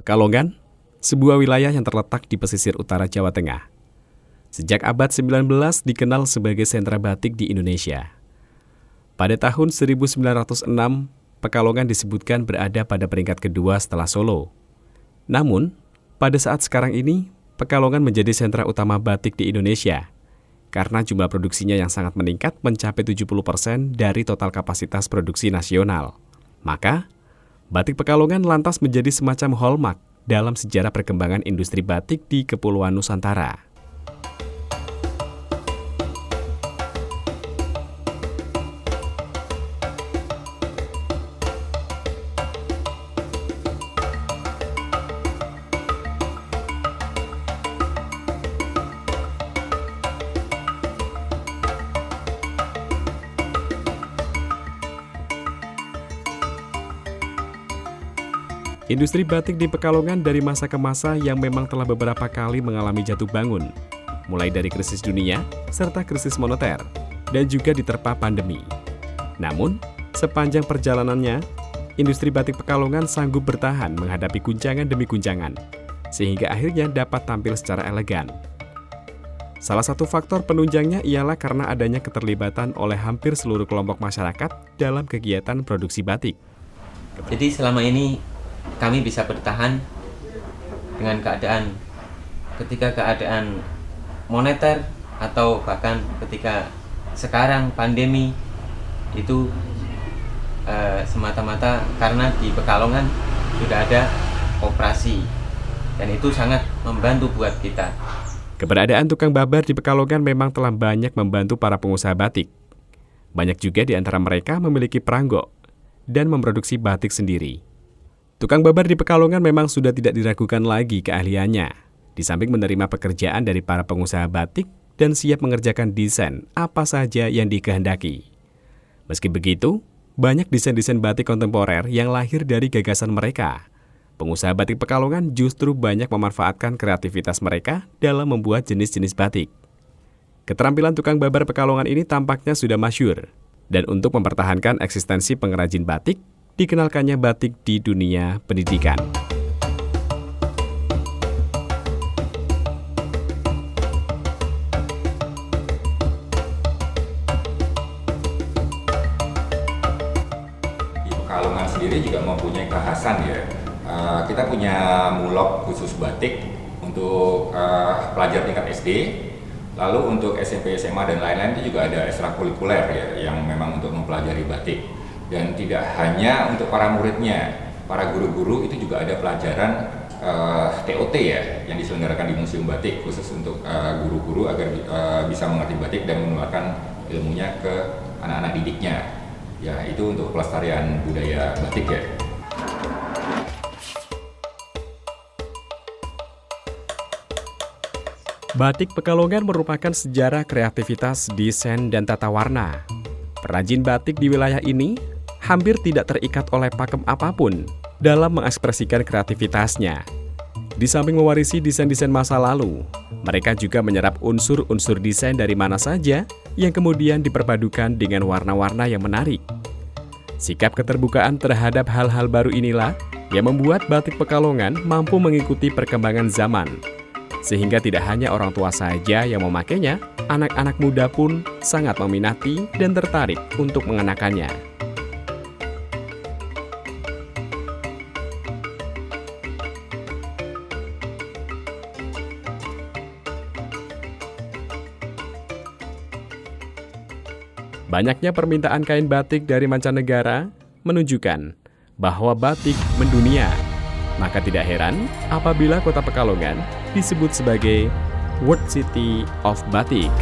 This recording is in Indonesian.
Pekalongan, sebuah wilayah yang terletak di pesisir utara Jawa Tengah. Sejak abad 19 dikenal sebagai sentra batik di Indonesia. Pada tahun 1906, Pekalongan disebutkan berada pada peringkat kedua setelah Solo. Namun, pada saat sekarang ini, Pekalongan menjadi sentra utama batik di Indonesia karena jumlah produksinya yang sangat meningkat mencapai 70% dari total kapasitas produksi nasional. Maka, batik Pekalongan lantas menjadi semacam hallmark dalam sejarah perkembangan industri batik di Kepulauan Nusantara. Industri batik di Pekalongan dari masa ke masa yang memang telah beberapa kali mengalami jatuh bangun, mulai dari krisis dunia serta krisis moneter, dan juga diterpa pandemi. Namun, sepanjang perjalanannya, industri batik Pekalongan sanggup bertahan menghadapi guncangan demi guncangan, sehingga akhirnya dapat tampil secara elegan. Salah satu faktor penunjangnya ialah karena adanya keterlibatan oleh hampir seluruh kelompok masyarakat dalam kegiatan produksi batik. Jadi selama ini kami bisa bertahan dengan keadaan moneter atau bahkan ketika sekarang pandemi itu semata-mata karena di Pekalongan sudah ada operasi dan itu sangat membantu buat kita. Keberadaan tukang babar di Pekalongan memang telah banyak membantu para pengusaha batik. Banyak juga di antara mereka memiliki peranggok dan memproduksi batik sendiri. Tukang babar di Pekalongan memang sudah tidak diragukan lagi keahliannya, di samping menerima pekerjaan dari para pengusaha batik dan siap mengerjakan desain apa saja yang dikehendaki. Meski begitu, banyak desain-desain batik kontemporer yang lahir dari gagasan mereka. Pengusaha batik Pekalongan justru banyak memanfaatkan kreativitas mereka dalam membuat jenis-jenis batik. Keterampilan tukang babar Pekalongan ini tampaknya sudah masyhur, dan untuk mempertahankan eksistensi pengrajin batik, dikenalkannya batik di dunia pendidikan. Di Pekalongan sendiri juga mempunyai kekhasan ya. Kita punya mulok khusus batik untuk pelajar tingkat SD. Lalu untuk SMP, SMA dan lain-lain itu juga ada ekstrakurikuler ya, yang memang untuk mempelajari batik. Dan tidak hanya untuk para muridnya, para guru-guru itu juga ada pelajaran TOT ya, yang diselenggarakan di Museum Batik khusus untuk guru-guru agar bisa mengerti batik dan menularkan ilmunya ke anak-anak didiknya. Ya, itu untuk pelestarian budaya batik ya. Batik Pekalongan merupakan sejarah kreativitas, desain, dan tata warna. Perajin batik di wilayah ini hampir tidak terikat oleh pakem apapun dalam mengekspresikan kreativitasnya. Di samping mewarisi desain-desain masa lalu, mereka juga menyerap unsur-unsur desain dari mana saja yang kemudian diperpadukan dengan warna-warna yang menarik. Sikap keterbukaan terhadap hal-hal baru inilah yang membuat batik Pekalongan mampu mengikuti perkembangan zaman. Sehingga tidak hanya orang tua saja yang memakainya, anak-anak muda pun sangat meminati dan tertarik untuk mengenakannya. Banyaknya permintaan kain batik dari mancanegara menunjukkan bahwa batik mendunia. Maka tidak heran apabila kota Pekalongan disebut sebagai World City of Batik.